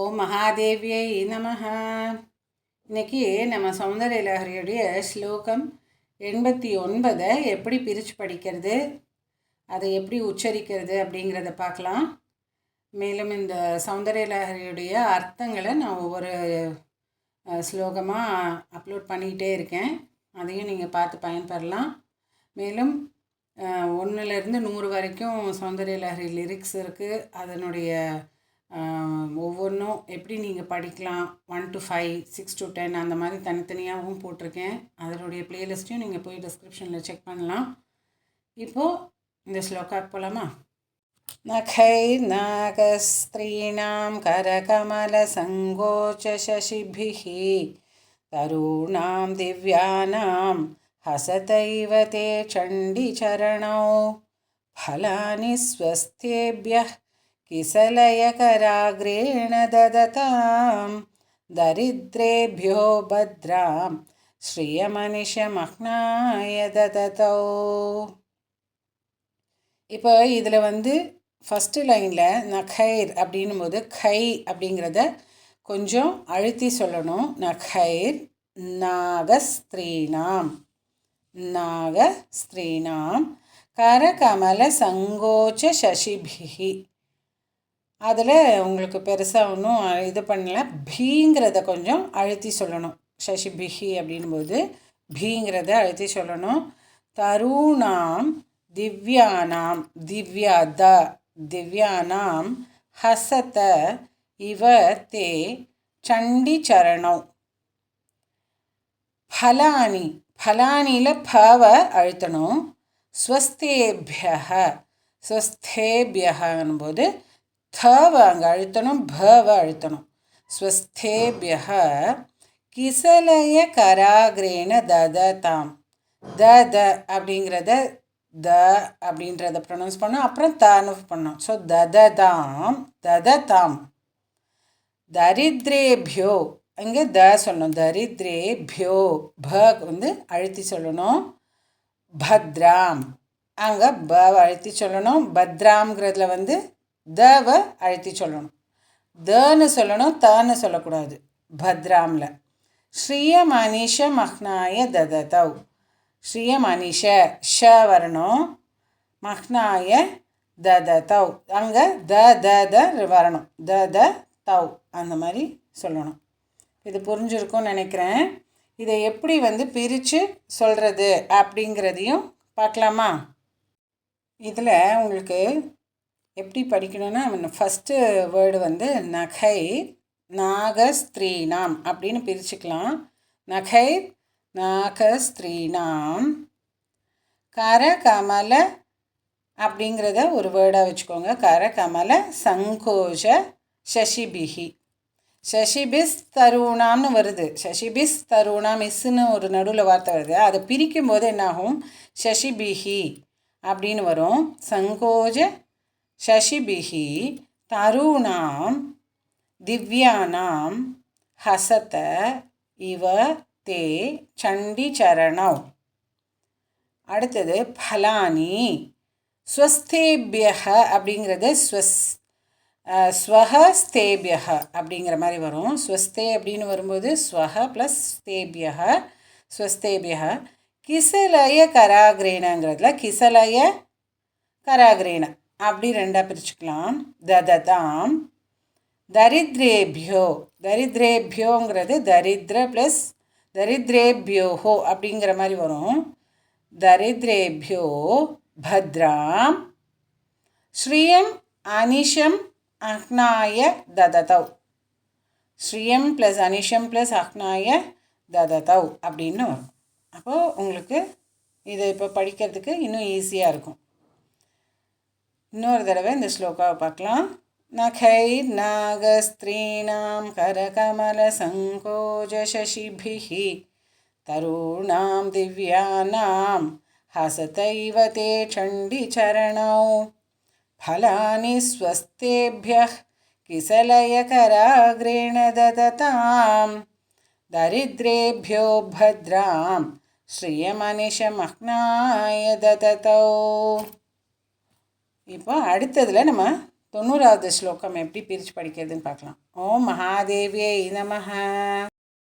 ஓம் மகாதேவியை நமஹ. இன்னைக்கு நம்ம சௌந்தர்ய லஹரியுடைய ஸ்லோகம் 89 எப்படி பிரித்து படிக்கிறது, அதை எப்படி உச்சரிக்கிறது அப்படிங்கிறத பார்க்கலாம். மேலும் இந்த சௌந்தர்ய லஹரியுடைய அர்த்தங்களை நான் ஒவ்வொரு ஸ்லோகமாக அப்லோட் பண்ணிக்கிட்டே இருக்கேன். அதையும் நீங்கள் பார்த்து பயன்பெறலாம். மேலும் 1லேருந்து 100 வரைக்கும் சௌந்தர்ய லஹரி லிரிக்ஸ் இருக்குது. அதனுடைய ஒவ்வொன்றும் எப்படி நீங்கள் படிக்கலாம், 1 to 5, 6 to 10 அந்த மாதிரி தனித்தனியாகவும் போட்டிருக்கேன். அதனுடைய ப்ளேலிஸ்ட்டையும் நீங்கள் போய் டிஸ்கிரிப்ஷனில் செக் பண்ணலாம். இப்போது இந்த ஸ்லோகாக்கு போகலாமா? நகைர் நாகஸ்திரீணாம் கரகமல சங்கோச்ச சசிபிஹ தருணாம் திவ்யானாம் ஹசதைவ தே சண்டி சரணோ ஃபலானி ஸ்வஸ்தேப்யः किसलयकराग्रेण ददतां दरिद्रेभ्यो भद्रां श्रियमनिशमह्नाय ददतौ. இப்போ இதில் ஃபஸ்ட்டு லைனில் நகைர் அப்படின்னும் போது கை அப்படிங்கிறத கொஞ்சம் அழுத்தி சொல்லணும். நகைர் நாகஸ்திரீணாம் நாகஸ்திரீணாம் கரகமல சங்கோச்ச சசிபிஹி. அதில் உங்களுக்கு பெருசாக ஒன்றும் இது பண்ணல. பீங்கிறத கொஞ்சம் அழுத்தி சொல்லணும். சசிபிஹி அப்படின்போது பீங்கிறத அழுத்தி சொல்லணும். தருணாம் திவ்யானாம் திவ்யானாம் ஹசத இவ தே சண்டி சரணோ. ஃபலானி ஃபலானியில் பவ அழுத்தணும். ஸ்வஸ்தேபியனும்போது தவ அங்கே அழுத்தணும், பவ அழுத்தணும். ஸ்வஸ்தேபியஹ கிசலய கராகிரேன தததாம். த அப்படிங்கிறத அப்படின்றத ப்ரொனவுன்ஸ் பண்ணோம், அப்புறம் தானு பண்ணோம். ஸோ தததாம். தரித்ரேபியோ அங்கே சொல்லணும். தரித்ரேபியோ ப அழுத்தி சொல்லணும். பத்ராம் அங்கே பவ அழுத்தி சொல்லணும். பத்ராம்ங்கிறதுல தவ அழுத்தி சொல்லணும். தன்னு சொல்லணும், தன்னு சொல்லக்கூடாது. பத்ராமில் ஸ்ரீயமனிஷ மஹ்னாய தததௌ. ஸ்ரீயமனிஷ ஷ வரணும், மஹ்னாய தததௌ அங்கே த வரணும். தததௌ அந்த மாதிரி சொல்லணும். இது புரிஞ்சிருக்கும்னு நினைக்கிறேன். இதை எப்படி பிரித்து சொல்கிறது அப்படிங்கிறதையும் பார்க்கலாமா? இதில் உங்களுக்கு எப்படி படிக்கணும்னா, ஃபஸ்ட்டு வேர்டு நகை நாகஸ்திரீணாம் அப்படின்னு பிரிச்சுக்கலாம். நகை நாகஸ்திரீணாம் கரகமல அப்படிங்கிறத ஒரு வேர்டாக வச்சுக்கோங்க. கரகமல சங்கோஷ சசிபிஹி. சசிபிஸ் தருணாம்னு வருது. சசிபிஸ் தருணாம் இஸ்ன்னு ஒரு நடுவில் வார்த்தை வருது. அதை பிரிக்கும் போது என்னாகும், சசிபிஹி அப்படின்னு வரும். சங்கோஜ சசிபிஹி தருணாம் திவ்யானாம் ஹசத இவ தே சண்டி சரணோ. அடுத்தது ஃபலானி ஸ்வஸ்தேபியஹ அப்படிங்கிறது ஸ்வஹஸ்தேபியஹ அப்படிங்கிற மாதிரி வரும். ஸ்வஸ்தே அப்படின்னு வரும்போது ஸ்வஹ ப்ளஸ் ஸ்தேபியஹ ஸ்வஸ்தேபியஹ. கிசலய கராகிரேனங்கிறதுல கிசலய கராகிரேன அப்படி ரெண்டாக பிரிச்சுக்கலாம். தததாம் தரித்ரேபியோங்கிறது தரித்ர ப்ளஸ் தரித்ரேபியோஹோ அப்படிங்கிற மாதிரி வரும். தரித்ரேபியோ பத்ராம் ஸ்ரீயம் அனிஷம் அஹ்னாய தததௌ. ஸ்ரீயம் ப்ளஸ் அனிஷம் ப்ளஸ் அஹ்னாய தததௌ அப்படின்னு வரும். அப்போது உங்களுக்கு இதை இப்போ படிக்கிறதுக்கு இன்னும் ஈஸியாக இருக்கும். இன்னொரு தடவை இந்த ஸ்லோகாவை பார்க்கலாம். நகைர் நாகஸ்திரீணாம் கரகமல சங்கோஜ சசிபிஹி தருணாம் திவ்யானாம் ஹசதைவ தே சண்டி சரணோ ஃபலானி ஸ்வஸ்தேப்யः கிசலயகராக்ரேண தததாம் தரித்ரேபியோ பத்ராம் ஸ்ரீயமனிஷமஹ்னாய தததௌ. இப்போ அடுத்ததில் நம்ம 90வது ஸ்லோகம் எப்படி பிரித்து படிக்கிறதுன்னு பார்க்கலாம். ஓம் மகாதேவியை நமः.